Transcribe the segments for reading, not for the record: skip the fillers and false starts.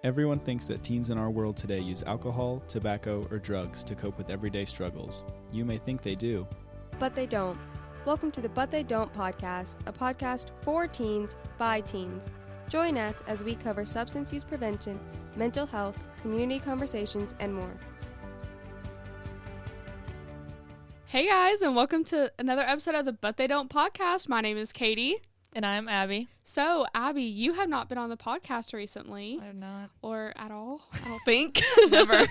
Everyone thinks that teens in our world today use alcohol, tobacco, or drugs to cope with everyday struggles. You may think they do. But they don't. Welcome to the But They Don't podcast, a podcast for teens by teens. Join us as we cover substance use prevention, mental health, community conversations, and more. Hey guys, and welcome to another episode of the But They Don't podcast. My name is Katie. And I'm Abbie. So, Abbie, you have not been on the podcast recently. I have not. Or at all, I don't think. Never.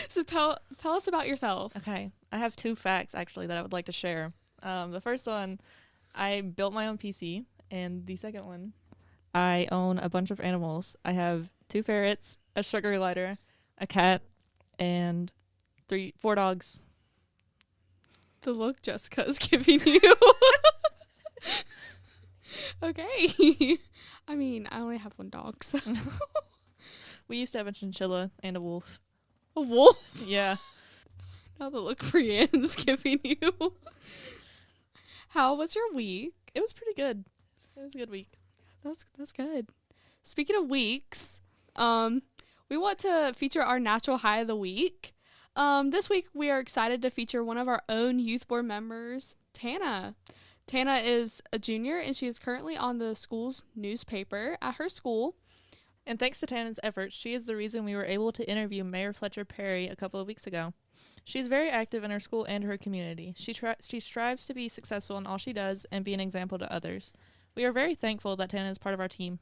So tell us about yourself. Okay. I have two facts, actually, that I would like to share. The first one, I built my own PC. And the second one, I own a bunch of animals. I have 2 ferrets, a sugar glider, a cat, and 4 dogs. The look Jessica's giving you. Okay. I mean, I only have 1 dog, so. We used to have a chinchilla and a wolf. A wolf? Yeah. Now the look Brienne's giving you. How was your week? It was pretty good. It was a good week. That's good. Speaking of weeks, we want to feature our natural high of the week. This week we are excited to feature one of our own youth board members, Tana. Tana is a junior, and she is currently on the school's newspaper at her school. And thanks to Tana's efforts, she is the reason we were able to interview Mayor Fletcher Perry a couple of weeks ago. She's very active in her school and her community. She strives to be successful in all she does and be an example to others. We are very thankful that Tana is part of our team.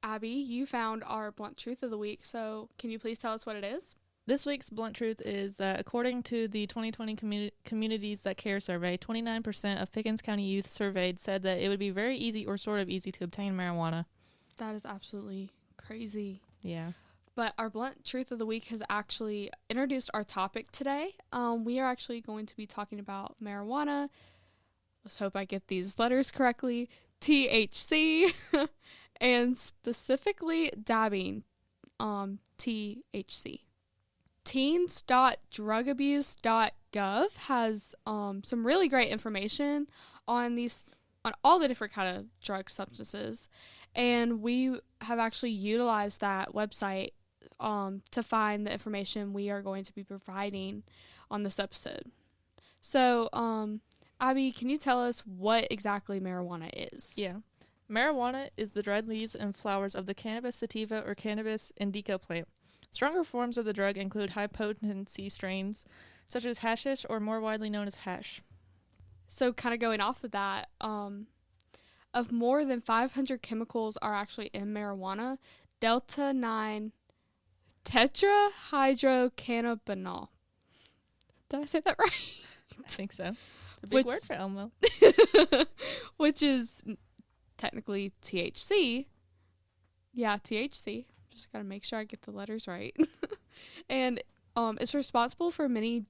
Abbie, you found our blunt truth of the week, so can you please tell us what it is? This week's blunt truth is that according to the 2020 Communities That Care survey, 29% of Pickens County youth surveyed said that it would be very easy or sort of easy to obtain marijuana. That is absolutely crazy. Yeah. But our blunt truth of the week has actually introduced our topic today. We are actually going to be talking about marijuana. Let's hope I get these letters correctly. THC and specifically dabbing, THC. Teens.drugabuse.gov has some really great information on all the different kind of drug substances, and we have actually utilized that website to find the information we are going to be providing on this episode. So, Abbie, can you tell us what exactly marijuana is? Yeah. Marijuana is the dried leaves and flowers of the cannabis sativa or cannabis indica plant. Stronger forms of the drug include high-potency strains, such as hashish, or more widely known as hash. So kind of going off of that, of more than 500 chemicals are actually in marijuana, delta-9 tetrahydrocannabinol. Did I say that right? I think so. It's a big word for Elmo. Which is technically THC. Yeah, THC. Just got to make sure I get the letters right. And it's responsible for many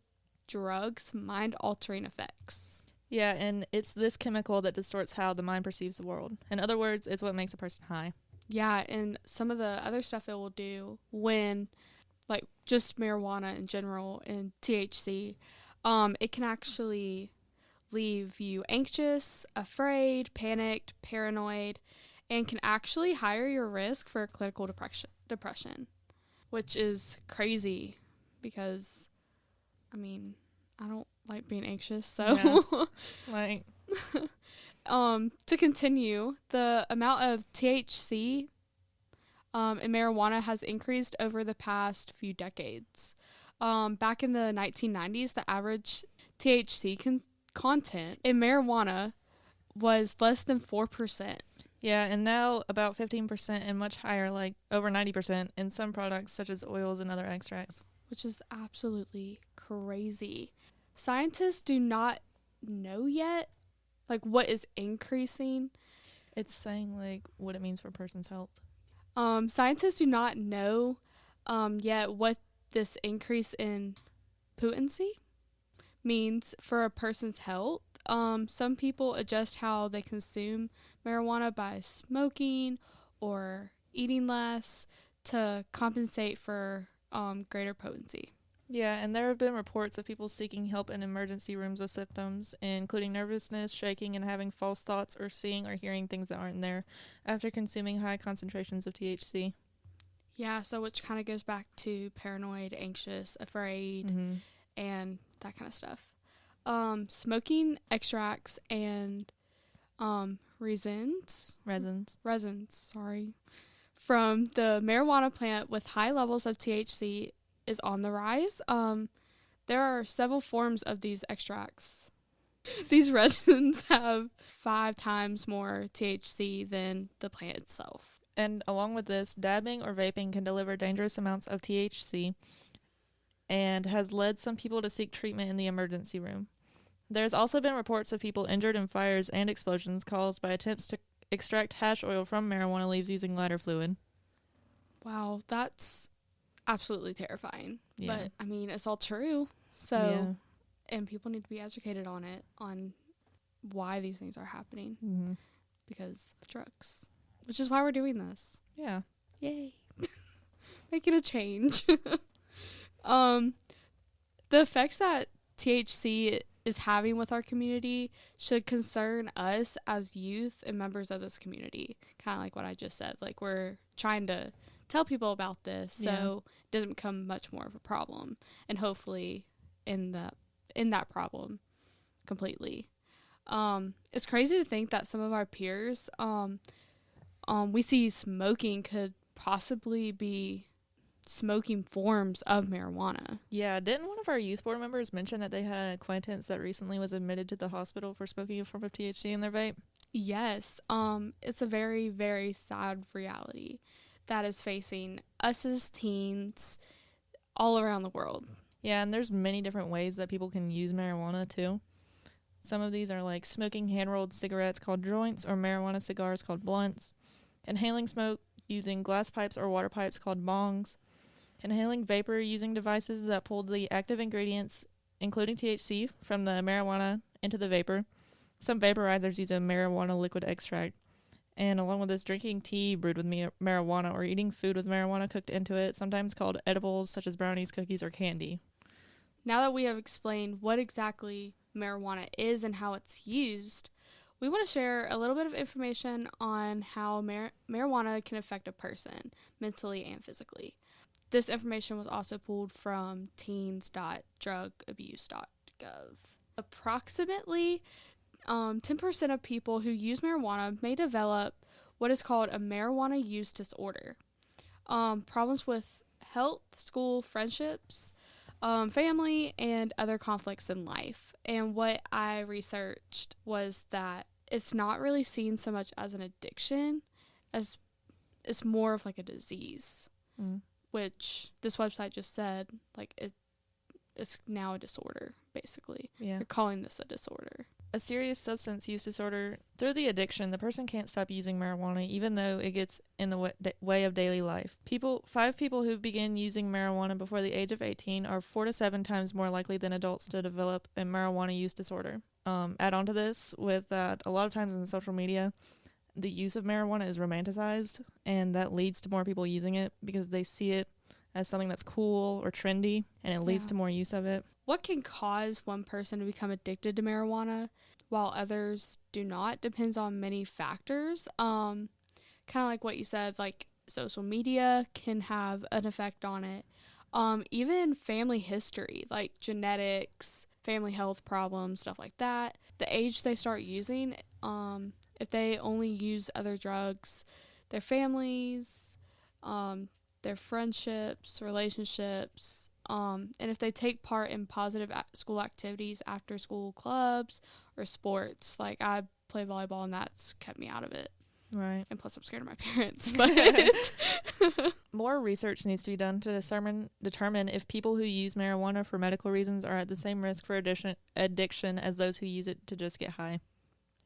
drugs' mind-altering effects. Yeah, and it's this chemical that distorts how the mind perceives the world. In other words, it's what makes a person high. Yeah, and some of the other stuff it will do when, like, just marijuana in general and THC, it can actually leave you anxious, afraid, panicked, paranoid, and can actually higher your risk for clinical depression, which is crazy because, I mean, I don't like being anxious, so. Yeah. To continue, the amount of THC in marijuana has increased over the past few decades. Back in the 1990s, the average THC content in marijuana was less than 4%. Yeah, and now about 15% and much higher, like over 90% in some products such as oils and other extracts. Which is absolutely crazy. Scientists do not know yet, like, what is increasing. It's saying, like, what it means for a person's health. Scientists do not know yet what this increase in potency means for a person's health. Some people adjust how they consume marijuana by smoking or eating less to compensate for greater potency. Yeah, and there have been reports of people seeking help in emergency rooms with symptoms, including nervousness, shaking, and having false thoughts or seeing or hearing things that aren't there after consuming high concentrations of THC. Yeah, so which kind of goes back to paranoid, anxious, afraid, and that kind of stuff. Smoking extracts and resins, from the marijuana plant with high levels of THC is on the rise. There are several forms of these extracts. These resins have 5 times more THC than the plant itself. And along with this, dabbing or vaping can deliver dangerous amounts of THC and has led some people to seek treatment in the emergency room. There's also been reports of people injured in fires and explosions caused by attempts to extract hash oil from marijuana leaves using lighter fluid. Wow, that's absolutely terrifying. Yeah. But, I mean, it's all true. So, and people need to be educated on it, on why these things are happening because of drugs, which is why we're doing this. Yeah. Yay. Making a change. The effects that THC is having with our community should concern us as youth and members of this community. Kind of like what I just said. Like, we're trying to tell people about this so it doesn't become much more of a problem, and hopefully in that problem completely. It's crazy to think that some of our peers we see smoking could possibly be smoking forms of marijuana. Yeah, didn't one of our youth board members mention that they had an acquaintance that recently was admitted to the hospital for smoking a form of THC in their vape? Yes, it's a very, very sad reality that is facing us as teens all around the world. Yeah, and there's many different ways that people can use marijuana too. Some of these are like smoking hand-rolled cigarettes called joints or marijuana cigars called blunts, inhaling smoke using glass pipes or water pipes called bongs, inhaling vapor using devices that pull the active ingredients, including THC, from the marijuana into the vapor. Some vaporizers use a marijuana liquid extract. And along with this, drinking tea brewed with marijuana or eating food with marijuana cooked into it, sometimes called edibles such as brownies, cookies, or candy. Now that we have explained what exactly marijuana is and how it's used, we want to share a little bit of information on how marijuana can affect a person mentally and physically. This information was also pulled from teens.drugabuse.gov. Approximately 10% of people who use marijuana may develop what is called a marijuana use disorder. Problems with health, school, friendships, family, and other conflicts in life. And what I researched was that it's not really seen so much as an addiction as it's more of like a disease, which this website just said, like, it's now a disorder, basically. Yeah. They're calling this a disorder. A serious substance use disorder. Through the addiction, the person can't stop using marijuana even though it gets in the way of daily life. 5 people who begin using marijuana before the age of 18 are 4 to 7 times more likely than adults to develop a marijuana use disorder. Add on to this with that a lot of times in social media, the use of marijuana is romanticized, and that leads to more people using it because they see it as something that's cool or trendy, and it leads to more use of it. What can cause one person to become addicted to marijuana while others do not depends on many factors. Kind of like what you said, like social media can have an effect on it. Even family history, like genetics, family health problems, stuff like that. The age they start using, if they only use other drugs, their families, their friendships, relationships, and if they take part in positive school activities, after school clubs or sports. Like, I play volleyball and that's kept me out of it. Right. And plus I'm scared of my parents. But more research needs to be done to determine if people who use marijuana for medical reasons are at the same risk for addiction as those who use it to just get high.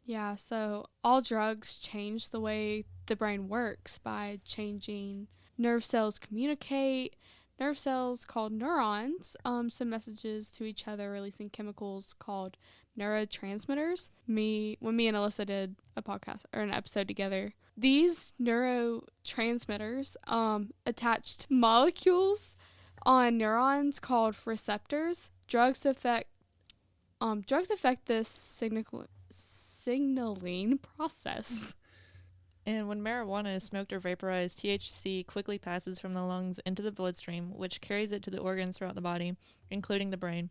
Yeah, so all drugs change the way the brain works by changing nerve cells communicate. Nerve cells called neurons send messages to each other, releasing chemicals called neurotransmitters. When me and Alyssa did a podcast or an episode together, these neurotransmitters attached molecules on neurons called receptors. Drugs affect this signaling process. And when marijuana is smoked or vaporized, THC quickly passes from the lungs into the bloodstream, which carries it to the organs throughout the body, including the brain.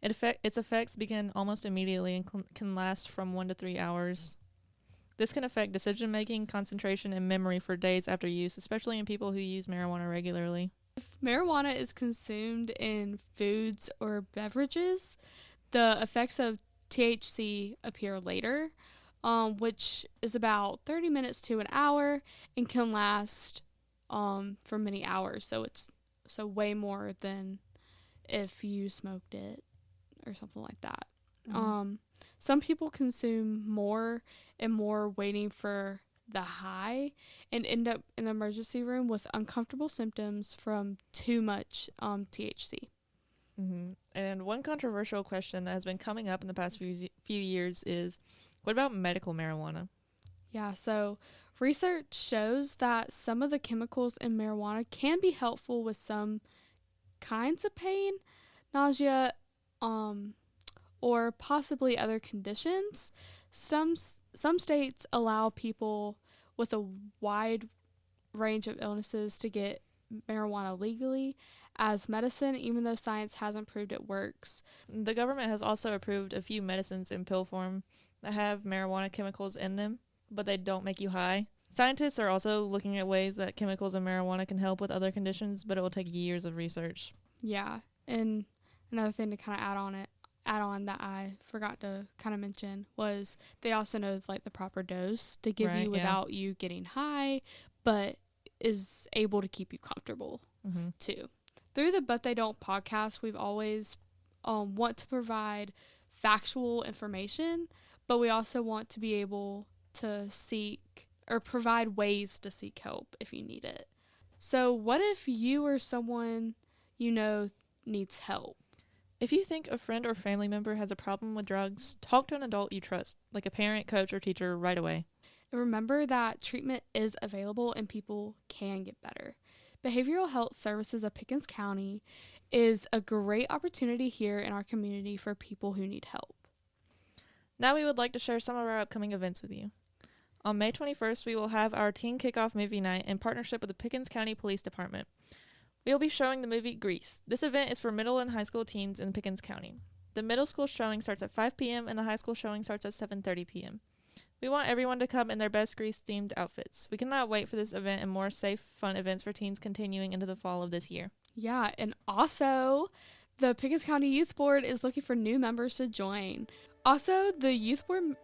Its effects begin almost immediately and can last from 1 to 3 hours. This can affect decision-making, concentration, and memory for days after use, especially in people who use marijuana regularly. If marijuana is consumed in foods or beverages, the effects of THC appear later, which is about 30 minutes to an hour and can last for many hours. So it's way more than if you smoked it or something like that. Mm-hmm. Some people consume more and more waiting for the high and end up in the emergency room with uncomfortable symptoms from too much THC. Mm-hmm. And one controversial question that has been coming up in the past few years is, what about medical marijuana? Yeah, so research shows that some of the chemicals in marijuana can be helpful with some kinds of pain, nausea, or possibly other conditions. Some states allow people with a wide range of illnesses to get marijuana legally as medicine, even though science hasn't proved it works. The government has also approved a few medicines in pill form that have marijuana chemicals in them, but they don't make you high. Scientists are also looking at ways that chemicals in marijuana can help with other conditions, but it will take years of research. Yeah, and another thing to kind of add on that I forgot to kind of mention was they also know like the proper dose to give you without you getting high, but is able to keep you comfortable too. Through the But They Don't podcast, we've always want to provide factual information, but we also want to be able to seek or provide ways to seek help if you need it. So what if you or someone you know needs help? If you think a friend or family member has a problem with drugs, talk to an adult you trust, like a parent, coach, or teacher, right away. And remember that treatment is available and people can get better. Behavioral Health Services of Pickens County is a great opportunity here in our community for people who need help. Now we would like to share some of our upcoming events with you. On May 21st, we will have our Teen Kickoff Movie Night in partnership with the Pickens County Police Department. We will be showing the movie Grease. This event is for middle and high school teens in Pickens County. The middle school showing starts at 5 p.m. and the high school showing starts at 7:30 p.m. We want everyone to come in their best Grease-themed outfits. We cannot wait for this event and more safe, fun events for teens continuing into the fall of this year. Yeah, and also, the Pickens County Youth Board is looking for new members to join. Also, the Youth Board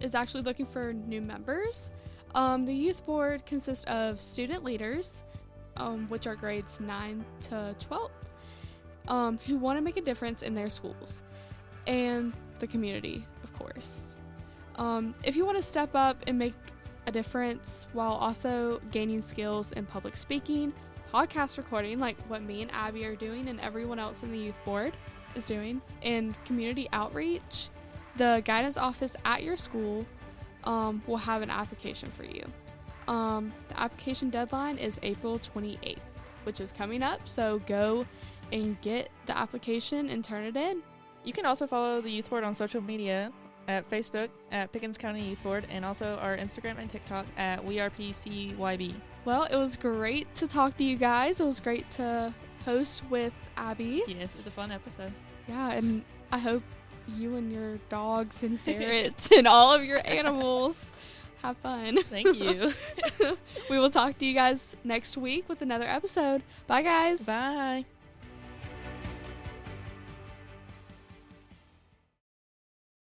is actually looking for new members. The Youth Board consists of student leaders, which are grades 9 to 12, who want to make a difference in their schools and the community, of course. If you want to step up and make a difference while also gaining skills in public speaking, podcast recording, like what me and Abbie are doing and everyone else in the youth board is doing, and community outreach, the guidance office at your school will have an application for you. The application deadline is April 28th, which is coming up, so go and get the application and turn it in. You can also follow the Youth Board on social media at Facebook at Pickens County Youth Board and also our Instagram and TikTok at PCYB. Well, it was great to talk to you guys. It was great to host with Abbie. Yes, it was a fun episode. Yeah, and I hope you and your dogs and ferrets and all of your animals have fun. Thank you. We will talk to you guys next week with another episode. Bye, guys. Bye.